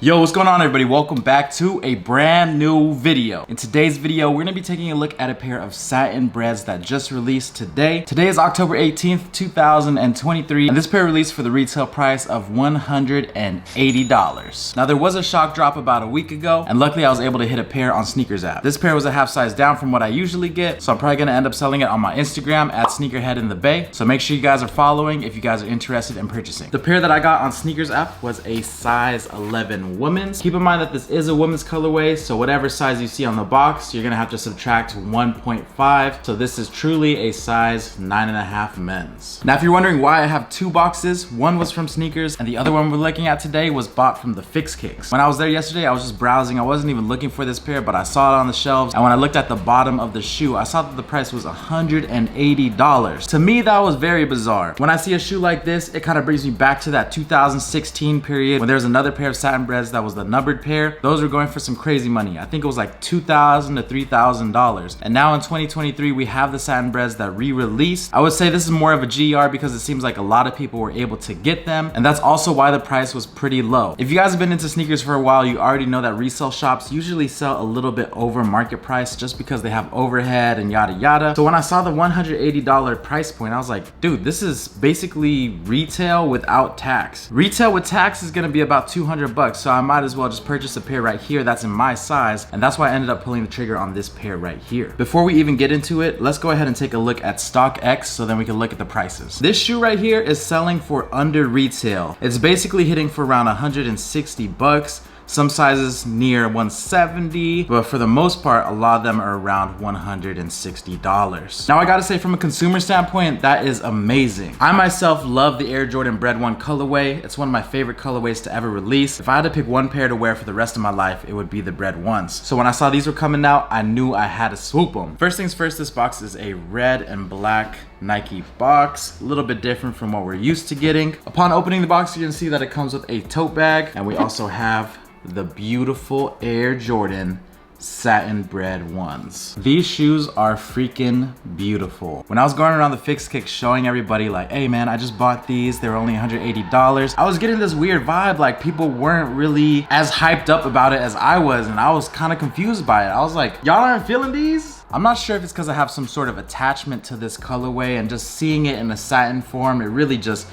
Yo, what's going on everybody? Welcome back to a brand new video. In today's video, we're gonna be taking a look at a pair of Satin Breds that just released today. Today is October 18th, 2023, and this pair released for the retail price of $180. Now there was a shock drop about a week ago, and luckily I was able to hit a pair on Sneakers app. This pair was a half size down from what I usually get, so I'm probably gonna end up selling it on my Instagram at Sneakerhead in the Bay. So make sure you guys are following if you guys are interested in purchasing. The pair that I got on Sneakers app was a size 11 women's. Keep in mind that this is a women's colorway, so whatever size you see on the box, you're gonna have to subtract 1.5. So this is truly a size 9.5 men's. Now, if you're wondering why I have two boxes, one was from Sneakers and the other one we're looking at today was bought from the Fix Kicks. When I was there yesterday, I was just browsing. I wasn't even looking for this pair, but I saw it on the shelves. And when I looked at the bottom of the shoe, I saw that the price was $180. To me, that was very bizarre. When I see a shoe like this, it kind of brings me back to that 2016 period when there was another pair of Satin Breds that was the numbered pair. Those were going for some crazy money. I think it was like $2,000 to $3,000. And now in 2023, we have the Satin Breds that re-released. I would say this is more of a GR because it seems like a lot of people were able to get them. And that's also why the price was pretty low. If you guys have been into sneakers for a while, you already know that resale shops usually sell a little bit over market price just because they have overhead and yada yada. So when I saw the $180 price point, I was like, dude, this is basically retail without tax. Retail with tax is gonna be about 200 bucks. So I might as well just purchase a pair right here that's in my size, and that's why I ended up pulling the trigger on this pair right here. Before we even get into it, let's go ahead and take a look at StockX so then we can look at the prices. This shoe right here is selling for under retail. It's basically hitting for around 160 bucks. Some sizes near 170, but for the most part, a lot of them are around $160. Now I gotta say, from a consumer standpoint, that is amazing. I myself love the Air Jordan Bred 1 colorway. It's one of my favorite colorways to ever release. If I had to pick one pair to wear for the rest of my life, it would be the Bred 1s. So when I saw these were coming out, I knew I had to swoop them. First things first, this box is a red and black Nike box, a little bit different from what we're used to getting. Upon opening the box, you're gonna see that it comes with a tote bag, and we also have the beautiful Air Jordan Satin Bred 1s. These shoes are freaking beautiful. When I was going around the Fix Kick showing everybody like, hey man, I just bought these, they were only $180, I was getting this weird vibe like people weren't really as hyped up about it as I was, and I was kind of confused by it. I was like, y'all aren't feeling these? I'm not sure if it's because I have some sort of attachment to this colorway, and just seeing it in a satin form, it really just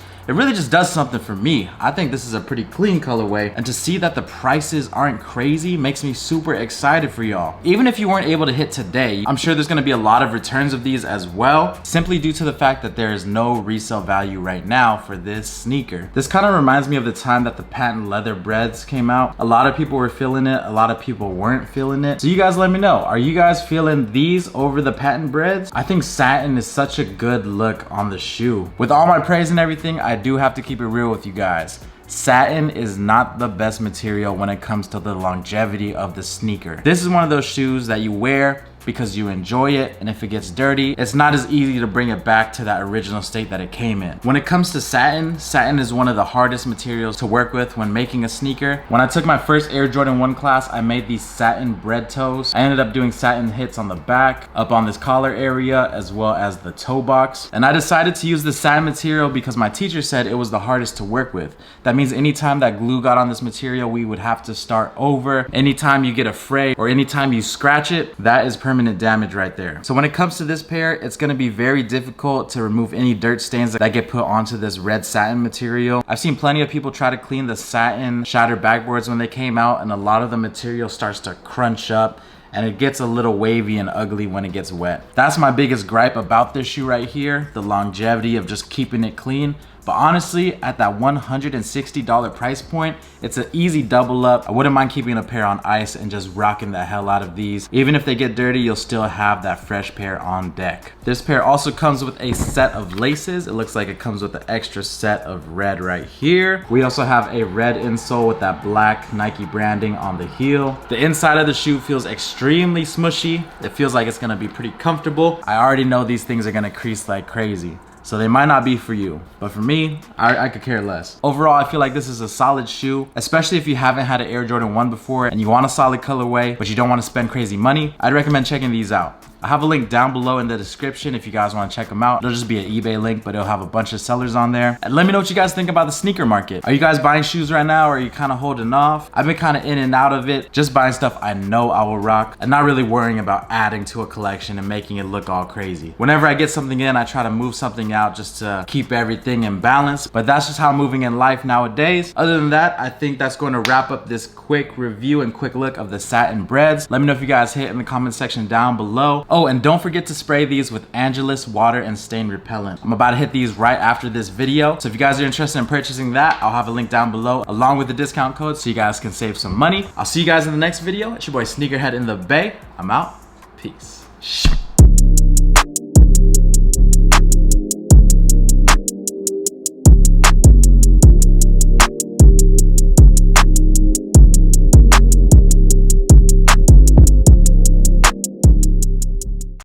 does something for me. I think this is a pretty clean colorway, and to see that the prices aren't crazy makes me super excited for y'all. Even if you weren't able to hit today, I'm sure there's gonna be a lot of returns of these as well, simply due to the fact that there is no resale value right now for this sneaker. This kind of reminds me of the time that the patent leather Breds came out. A lot of people were feeling it, a lot of people weren't feeling it. So you guys let me know, are you guys feeling these over the patent Breds? I think satin is such a good look on the shoe. With all my praise and everything, I do have to keep it real with you guys. Satin is not the best material when it comes to the longevity of the sneaker. This is one of those shoes that you wear because you enjoy it, and if it gets dirty, it's not as easy to bring it back to that original state that it came in. When it comes to satin, satin is one of the hardest materials to work with when making a sneaker. When I took my first Air Jordan 1 class, I made these Satin Bred toes. I ended up doing satin hits on the back, up on this collar area, as well as the toe box. And I decided to use the satin material because my teacher said it was the hardest to work with. That means anytime that glue got on this material, we would have to start over. Anytime you get a fray or anytime you scratch it, that is permanent damage right there. So when it comes to this pair, it's gonna be very difficult to remove any dirt stains that get put onto this red satin material. I've seen plenty of people try to clean the satin shattered backboards when they came out, and a lot of the material starts to crunch up and it gets a little wavy and ugly when it gets wet. That's my biggest gripe about this shoe right here, the longevity of just keeping it clean. But honestly, at that $160 price point, it's an easy double up. I wouldn't mind keeping a pair on ice and just rocking the hell out of these. Even if they get dirty, you'll still have that fresh pair on deck. This pair also comes with a set of laces. It looks like it comes with an extra set of red right here. We also have a red insole with that black Nike branding on the heel. The inside of the shoe feels extremely smushy. It feels like it's gonna be pretty comfortable. I already know these things are gonna crease like crazy, so they might not be for you, but for me, I could care less. Overall, I feel like this is a solid shoe, especially if you haven't had an Air Jordan 1 before and you want a solid colorway, but you don't want to spend crazy money. I'd recommend checking these out. I have a link down below in the description if you guys want to check them out. It'll just be an eBay link, but it'll have a bunch of sellers on there. And let me know what you guys think about the sneaker market. Are you guys buying shoes right now, or are you kind of holding off? I've been kind of in and out of it, just buying stuff I know I will rock and not really worrying about adding to a collection and making it look all crazy. Whenever I get something in, I try to move something out just to keep everything in balance, but that's just how I'm moving in life nowadays. Other than that, I think that's going to wrap up this quick review and quick look of the Satin Breds. Let me know if you guys hit in the comment section down below. Oh, and don't forget to spray these with Angelus water and stain repellent. I'm about to hit these right after this video, so if you guys are interested in purchasing that, I'll have a link down below along with the discount code so you guys can save some money. I'll see you guys in the next video. It's your boy Sneakerhead in the Bay. I'm out. Peace.